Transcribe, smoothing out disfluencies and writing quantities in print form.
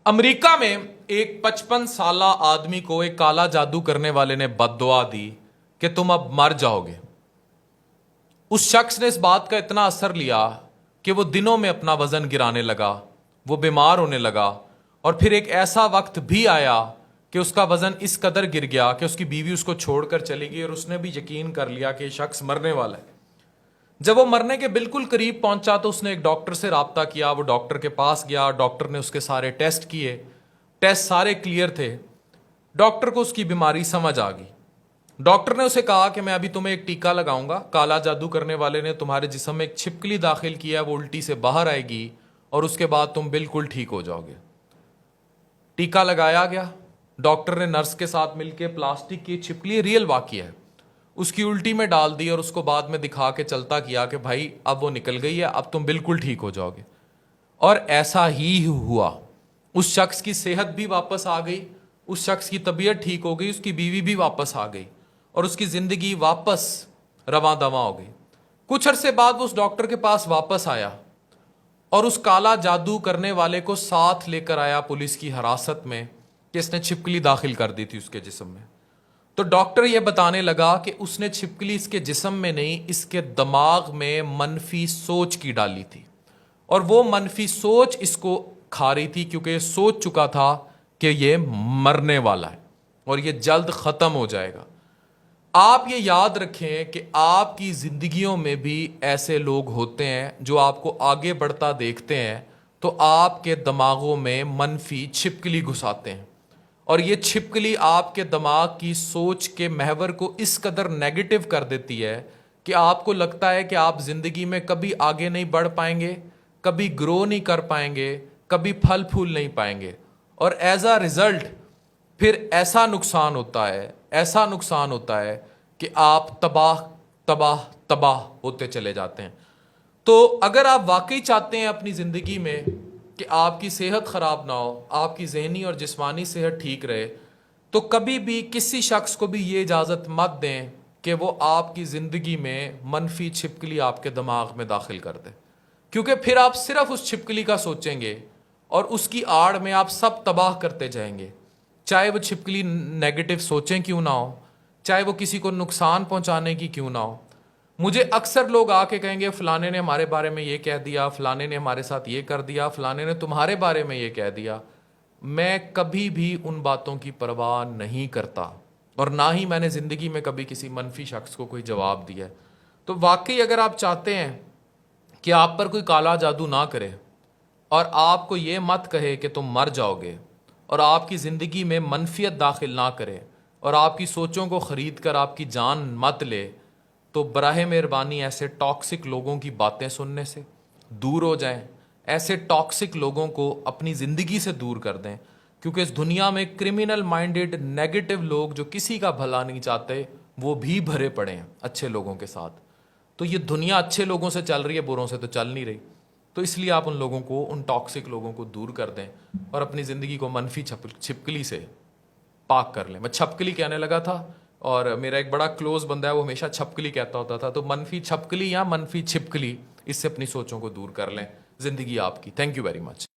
America में एक 55 साला आदमी को एक काला जादू करने वाले ने बद्दुआ दी कि तुम अब मर जाओगे। उस शख्स ने इस बात का इतना असर लिया कि वो दिनों में अपना वजन गिराने लगा, वो बीमार होने लगा, और फिर एक ऐसा वक्त भी आया कि उसका वजन इस कदर गिर गया कि उसकी बीवी उसको छोड़कर चली गई और उसने भी यकीन कर लिया कि ये शख्स मरने वाला है। जब वो मरने के बिल्कुल करीब पहुंचा तो उसने एक डॉक्टर से राब्ता किया। वो डॉक्टर के पास गया, डॉक्टर ने उसके सारे टेस्ट किए, टेस्ट सारे क्लियर थे। डॉक्टर को उसकी बीमारी समझ आ गई। डॉक्टर ने उसे कहा कि मैं अभी तुम्हें एक टीका लगाऊंगा, काला जादू करने वाले ने तुम्हारे जिस्म में एक छिपकली दाखिल किया है, वो उल्टी से बाहर आएगी और उसके बाद तुम बिल्कुल ठीक हो जाओगे। टीका लगाया गया। डॉक्टर ने नर्स के साथ मिलकर प्लास्टिक की छिपकली, रियल वाकया है, उसकी उल्टी में डाल दी और उसको बाद में दिखा के चलता किया कि भाई अब वो निकल गई है, अब तुम बिल्कुल ठीक हो जाओगे। और ऐसा ही हुआ। उस शख्स की सेहत भी वापस आ गई, उस शख्स की तबीयत ठीक हो गई, उसकी बीवी भी वापस आ गई और उसकी जिंदगी वापस रवां दवां हो गई। कुछ अरसे बाद वो उस डॉक्टर के पास वापस आया और उस काला जादू करने वाले को साथ लेकर आया पुलिस की हिरासत में कि इसने छिपकली दाखिल कर दी थी उसके जिस्म में। तो डॉक्टर ये बताने लगा कि उसने छिपकली इसके जिस्म में नहीं, इसके दिमाग में मनफी सोच की डाली थी और वो मनफी सोच इसको खा रही थी क्योंकि ये सोच चुका था कि ये मरने वाला है और ये जल्द ख़त्म हो जाएगा। आप ये याद रखें कि आपकी ज़िंदगियों में भी ऐसे लोग होते हैं जो आपको आगे बढ़ता देखते हैं तो आपके दिमागों में मनफी छिपकली घुसाते हैं और ये छिपकली आपके दिमाग की सोच के महवर को इस कदर नेगेटिव कर देती है कि आपको लगता है कि आप ज़िंदगी में कभी आगे नहीं बढ़ पाएंगे, कभी ग्रो नहीं कर पाएंगे, कभी फल फूल नहीं पाएंगे और एज अ रिज़ल्ट फिर ऐसा नुकसान होता है कि आप तबाह तबाह तबाह होते चले जाते हैं। तो अगर आप वाकई चाहते हैं अपनी ज़िंदगी में कि आपकी सेहत ख़राब ना हो, आपकी जहनी और जिस्मानी सेहत ठीक रहे, तो कभी भी किसी शख्स को भी ये इजाज़त मत दें कि वो आपकी ज़िंदगी में मनफी छिपकली आपके दिमाग में दाखिल कर दे, क्योंकि फिर आप सिर्फ उस छिपकली का सोचेंगे और उसकी आड़ में आप सब तबाह करते जाएंगे। चाहे वो छिपकली नेगेटिव सोचें क्यों ना हो, चाहे वो किसी को नुकसान पहुंचाने की क्यों ना हो। मुझे अक्सर लोग आके कहेंगे फलाने ने हमारे बारे में ये कह दिया, फलाने ने हमारे साथ ये कर दिया, फलाने ने तुम्हारे बारे में ये कह दिया। मैं कभी भी उन बातों की परवाह नहीं करता और ना ही मैंने ज़िंदगी में कभी किसी मनफी शख्स को कोई जवाब दिया। तो वाकई अगर आप चाहते हैं कि आप पर कोई काला जादू ना करे और आपको ये मत कहे कि तुम मर जाओगे और आपकी ज़िंदगी में मनफियत दाखिल ना करे और आपकी सोचों को ख़रीद कर आपकी जान मत ले, तो बराह मेहरबानी ऐसे टॉक्सिक लोगों की बातें सुनने से दूर हो जाएं। ऐसे टॉक्सिक लोगों को अपनी ज़िंदगी से दूर कर दें, क्योंकि इस दुनिया में क्रिमिनल माइंडेड नेगेटिव लोग जो किसी का भला नहीं चाहते वो भी भरे पड़े हैं अच्छे लोगों के साथ। तो ये दुनिया अच्छे लोगों से चल रही है, बुरों से तो चल नहीं रही। तो इसलिए आप उन लोगों को, उन टॉक्सिक लोगों को दूर कर दें और अपनी ज़िंदगी को मनफी छिपकली से पाक कर लें। मैं छपकली कहने लगा था और मेरा एक बड़ा क्लोज बंदा है वो हमेशा छपकली कहता होता था। तो मनफी छपकली या मनफी छिपकली, इससे अपनी सोचों को दूर कर लें। ज़िंदगी आपकी। Thank you very much.